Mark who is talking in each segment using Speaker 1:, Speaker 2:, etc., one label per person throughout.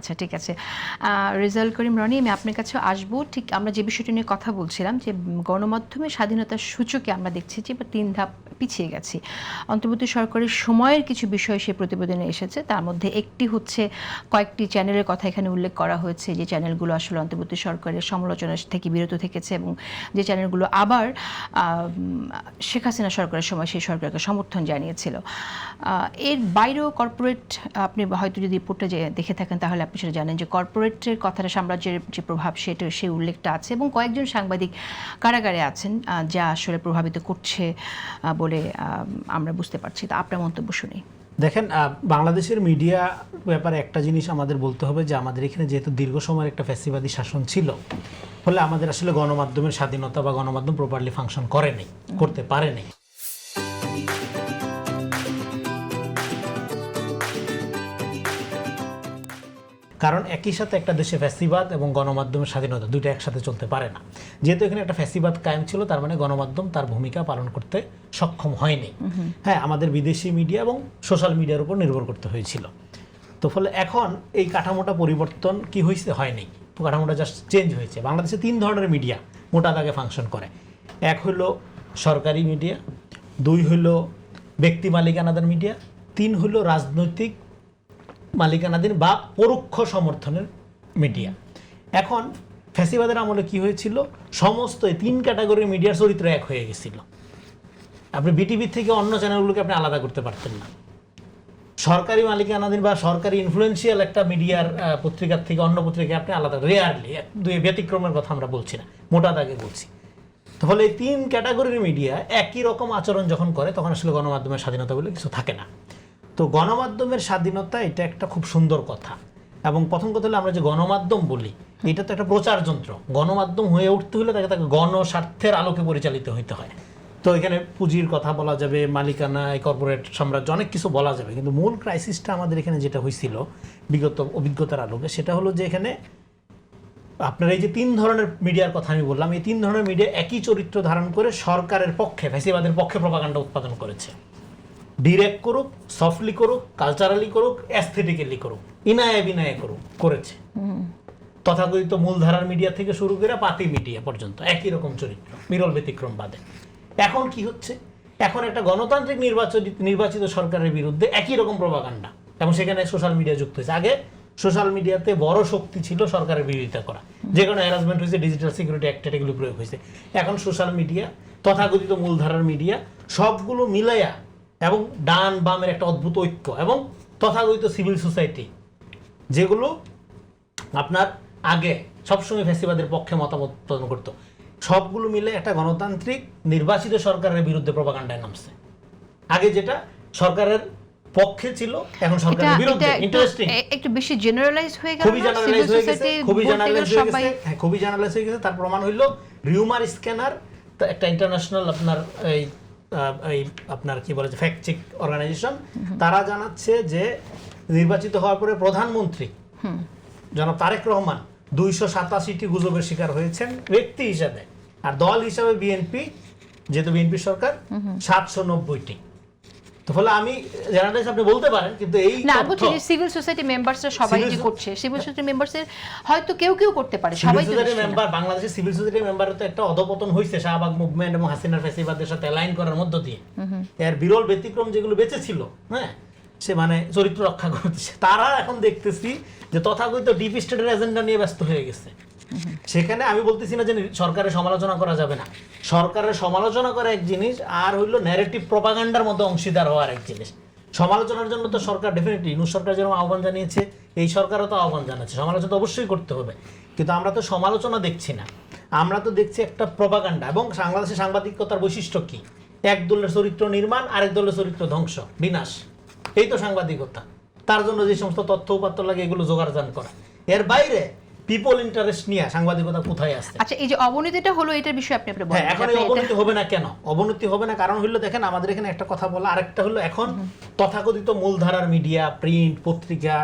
Speaker 1: আচ্ছা, ঠিক আছে। রেজাউল করিম রনি, আমি আপনার কাছে আসবো। ঠিক আমরা যে বিষয়টি নিয়ে কথা বলছিলাম যে গণমাধ্যমের স্বাধীনতার সূচকে আমরা দেখছি যে ৩ ধাপ পিছিয়ে গেছি। অন্তর্বর্তী সরকারের সময়ের কিছু বিষয় সে প্রতিবেদনে এসেছে, তার মধ্যে একটি হচ্ছে কয়েকটি চ্যানেলের কথা এখানে উল্লেখ করা হয়েছে, যে চ্যানেলগুলো আসলে অন্তর্বর্তী সরকারের সমালোচনা থেকে বিরত থেকেছে এবং যে চ্যানেলগুলো আবার শেখ হাসিনা সরকারের সময় সেই সরকারকে সমর্থন জানিয়েছিল। এর বাইরেও কর্পোরেট, আপনি হয়তো যদি রিপোর্টটা দেখে থাকেন তাহলে আপনি সেটা জানেন যে কর্পোরেটের কথাটা, সাম্রাজ্যের যে প্রভাব সেটা সেই উল্লেখটা আছে এবং কয়েকজন সাংবাদিক কারাগারে আছেন যা আসলে প্রভাবিত করছে বলে আমরা বুঝতে পারছি। তা আপনার মন্তব্য শুনি।
Speaker 2: দেখেন, বাংলাদেশের মিডিয়া ব্যাপারে একটা জিনিস আমাদের বলতে হবে যে আমাদের এখানে যেহেতু দীর্ঘ সময়ের একটা ফ্যাসিবাদী শাসন ছিল, ফলে আমাদের আসলে গণমাধ্যমের স্বাধীনতা বা গণমাধ্যম প্রপারলি ফাংশন করেনি, করতে পারেনি। কারণ একই সাথে একটা দেশে ফ্যাসিবাদ এবং গণমাধ্যমের স্বাধীনতা দুইটা একসাথে চলতে পারে না। যেহেতু এখানে একটা ফ্যাসিবাদ কায়েম ছিল, তার মানে গণমাধ্যম তার ভূমিকা পালন করতে সক্ষম হয়নি। হ্যাঁ, আমাদের বিদেশি মিডিয়া এবং সোশ্যাল মিডিয়ার উপর নির্ভর করতে হয়েছিল। তো ফলে এখন এই কাঠামোটা পরিবর্তন কি হয়েছে? হয়নি। কাঠামোটা জাস্ট চেঞ্জ হয়েছে। বাংলাদেশে 3 ধরনের মিডিয়া মোটা দাগে ফাংশন করে। এক হলো সরকারি মিডিয়া, 2 হলো ব্যক্তি মালিকানাধীন মিডিয়া, 3 হলো রাজনৈতিক মালিকানাধীন বা পরোক্ষ সমর্থনের মিডিয়া। এখন ফ্যাসিবাদের আমলে কি হয়েছিল? সমস্ত 3 ক্যাটাগরির মিডিয়ার চরিত্র এক হয়ে গেছিল। আপনি বিটিভি থেকে অন্য চ্যানেলগুলোকে আপনি আলাদা করতে পারতেন না। সরকারি মালিকানাধীন বা সরকারি ইনফ্লুয়েন্সিয়াল একটা মিডিয়ার পত্রিকার থেকে অন্য পত্রিকায় আপনি আলাদা, রেয়ারলি, 2 ব্যতিক্রমের কথা আমরা বলছি না, মোটা দাগে বলছি। তাহলে এই 3 ক্যাটাগরির মিডিয়া একই রকম আচরণ যখন করে তখন আসলে গণমাধ্যমের স্বাধীনতা বলে কিছু থাকে না। তো গণমাধ্যমের স্বাধীনতা এটা একটা খুব সুন্দর কথা। এবং প্রথম কথা হলো আমরা যে গণমাধ্যম বলি, এটা তো একটা প্রচার যন্ত্র। গণমাধ্যম হয়ে উঠতে হলে তাকে গণস্বার্থের আলোকে পরিচালিত হইতে হয়। তো এখানে পুঁজির কথা বলা যাবে, মালিকানা, কর্পোরেট সাম্রাজ্য, অনেক কিছু বলা যাবে। কিন্তু মূল ক্রাইসিসটা আমাদের এখানে যেটা হয়েছিল বিগত অভিজ্ঞতার আলোকে, সেটা হলো যে এখানে আপনার এই যে 3 ধরনের মিডিয়ার কথা আমি বললাম, এই 3 ধরনের মিডিয়া একই চরিত্র ধারণ করে সরকারের পক্ষে, ফ্যাসিবাদের পক্ষে প্রপাগান্ডা উৎপাদন করেছে। ডিরেক্ট করুক, সফটলি করুক, কালচারালি করুক, অ্যাস্থেটিক্যালি করুক, ইনায়ে বিনায়ে করুক, করেছে। তথাকথিত মূলধারার মিডিয়া থেকে শুরু করে পাতি মিডিয়া পর্যন্ত একই রকম চরিত্র, বিরল ব্যতিক্রম বাদে। এখন কি হচ্ছে? এখন একটা গণতান্ত্রিক নির্বাচিত সরকারের বিরুদ্ধে একই রকম প্রপাগান্ডা, এবং সেখানে সোশ্যাল মিডিয়া যুক্ত হয়েছে। আগে সোশ্যাল মিডিয়াতে বড় শক্তি ছিল সরকারের বিরোধিতা করা, যে কোনো হ্যারাসমেন্ট হয়েছে, ডিজিটাল সিকিউরিটি অ্যাক্ট এগুলো প্রয়োগ হয়েছে। এখন সোশ্যাল মিডিয়া, তথাকথিত মূলধারার মিডিয়া, সবগুলো মিলাইয়া এবং ডান বামের একটা অদ্ভুত ঐক্য, এবং তথাকথিত সিভিল সোসাইটি, যেগুলো আপনার আগে সবসময় ফ্যাসিবাদের পক্ষে মতামত প্রদান করতো, সবগুলো মিলে একটা গণতান্ত্রিক নির্বাচিত সরকারের বিরুদ্ধে প্রপাগান্ডায় নামছে। আগে যেটা সরকারের পক্ষে ছিল, এখন সরকারের বিরুদ্ধে। ইন্টারেস্টিং,
Speaker 1: একটু বেশি জেনারেলাইজ হয়ে গেল,
Speaker 2: খুবই জেনারেলাইজ হয়ে গেছে, খুবই জেনারেলাইজ হয়ে গেছে। হ্যাঁ, খুবই জেনারেলাইজ হয়ে গেছে। তার প্রমাণ হইল রিউমার স্ক্যানার, একটা ইন্টারন্যাশনাল আপনার এই আপনার কি বলে, ফ্যাক্ট চেক অর্গানাইজেশন, তারা জানাচ্ছে যে নির্বাচিত হওয়ার পরে প্রধানমন্ত্রী জনাব তারেক রহমান 287টি গুজবের শিকার হয়েছেন ব্যক্তি হিসাবে, আর দল হিসাবে বিএনপি, যেহেতু বিএনপি সরকার, 790টি। তো ফলে আমি জানাটাই আপনি বলতে পারেন, কিন্তু এই
Speaker 1: না, বুঝছি যে সিভিল সোসাইটি মেম্বারসরা সবাই যে করছে, সিভিল সোসাইটি মেম্বারসের হয়তো কেউ কেউ করতে পারে, সবাই তো
Speaker 2: মেম্বার। বাংলাদেশের সিভিল সোসাইটি মেম্বারের তো একটা অধপতন হয়েছে শাহবাগ মুভমেন্ট এবং হাসিনার ফ্যাসিবাদের সাথে অ্যালাইন করার মধ্য দিয়ে। এর বিরল ব্যতিক্রম যেগুলো বেঁচে ছিল, হ্যাঁ, সে মানে চরিত্র রক্ষা করতেছে, তারা এখন দেখতেছি যে তথাকথিত ডিপ স্টেটের এজেন্ডা নিয়ে ব্যস্ত হয়ে গেছে। সেখানে আমি বলতেছি না যে সরকারের সমালোচনা করা যাবে না, সরকারের সমালোচনা করা এক জিনিস, আর হইলো ন্যারেটিভ প্রপাগান্ডার মধ্যে অংশীদার হওয়ার এক জিনিস। সমালোচনার জন্য তো সরকার ডেফিনেটলি, ইউনূস সরকার যেরকম আহ্বান জানিয়েছে, এই সরকারও তো আহ্বান জানাচ্ছে, সমালোচনা তো অবশ্যই করতে হবে। কিন্তু আমরা তো সমালোচনা দেখছি না, আমরা তো দেখছি একটা প্রপাগান্ডা। এবং বাংলাদেশের সাংবাদিকতার বৈশিষ্ট্য কি? এক দলের চরিত্র নির্মাণ, আরেক দলের চরিত্র ধ্বংস, বিনাশ। এই তো সাংবাদিকতা। তার জন্য যে সমস্ত তথ্য উপাত্ত লাগে এগুলো জোগাড়জান করা, এর বাইরে পিপল ইন্টারেস্ট নিয়ে সাংবাদিকতা কোথায় আসছে?
Speaker 1: আচ্ছা, এই যে অবনতিটা হলো, এটার বিষয়ে আপনি বলেন।
Speaker 2: হ্যাঁ, এখন এই অবনতি হবে না কেন? অবনতি হবে না কারণ হলো, দেখেন আমাদের এখানে একটা কথা বলা, আরেকটা হলো এখন তথাকথিত মূলধারার মিডিয়া, প্রিন্ট পত্রিকা,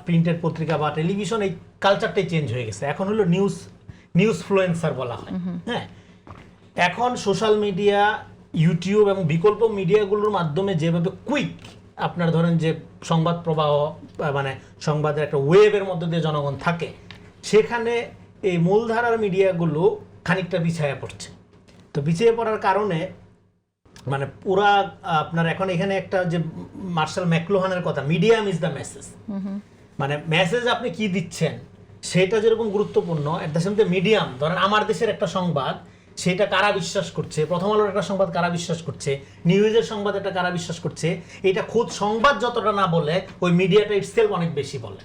Speaker 2: প্রিন্টেড পত্রিকা বা টেলিভিশন, এই কালচারটাই চেঞ্জ হয়ে গেছে। এখন হলো নিউজফ্লুয়েন্সার বলা হয়। হ্যাঁ, এখন সোশ্যাল মিডিয়া, ইউটিউব এবং বিকল্প মিডিয়াগুলোর মাধ্যমে যেভাবে কুইক আপনার ধরেন যে সংবাদ প্রবাহ মানে সংবাদের একটা ওয়েবের মধ্যে দিয়ে জনগণ থাকে, সেখানে এই মূলধারার মিডিয়াগুলো খানিকটা পিছিয়ে পড়ছে। তো পিছিয়ে পড়ার কারণে মানে পুরা আপনার এখন এখানে একটা যে মার্শাল ম্যাকলুহানের কথা, মিডিয়াম ইজ দ্য মেসেজ, মানে মেসেজ আপনি কি দিচ্ছেন সেটা যেরকম গুরুত্বপূর্ণ, at the same time medium, ধরেন আমার দেশের একটা সংবাদ সেটা কারা বিশ্বাস করছে, প্রথম আলোর একটা সংবাদ কারা বিশ্বাস করছে, নিউজের সংবাদ এটা কারা বিশ্বাস করছে, এটা খোদ সংবাদ যতটা না বলে ওই মিডিয়াটা ইটসেলফ অনেক বেশি বলে।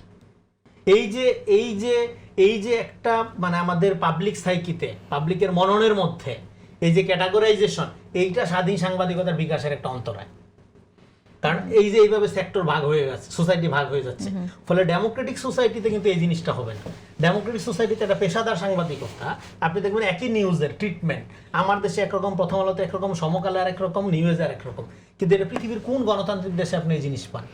Speaker 2: এই যে একটা মানে আমাদের পাবলিক সাইকিতে, পাবলিকের মননের মধ্যে এই যে ক্যাটাগরাইজেশন, এইটা স্বাধীন সাংবাদিকতার বিকাশের একটা অন্তরায়। কারণ এই যে এইভাবে সেক্টর ভাগ হয়ে যাচ্ছে, সোসাইটি ভাগ হয়ে যাচ্ছে, ফলে ডেমোক্রেটিক সোসাইটিতে কিন্তু এই জিনিসটা হবে না। ডেমোক্রেটিক সোসাইটিতে একটা পেশাদার সাংবাদিকতা, আপনি দেখবেন একই নিউজের ট্রিটমেন্ট আমার দেশে একরকম, প্রথম আলোতে একরকম, সমকালে আর একরকম, নিউজে আর একরকম, কিন্তু এটা পৃথিবীর কোন গণতান্ত্রিক দেশে আপনি এই জিনিস পান?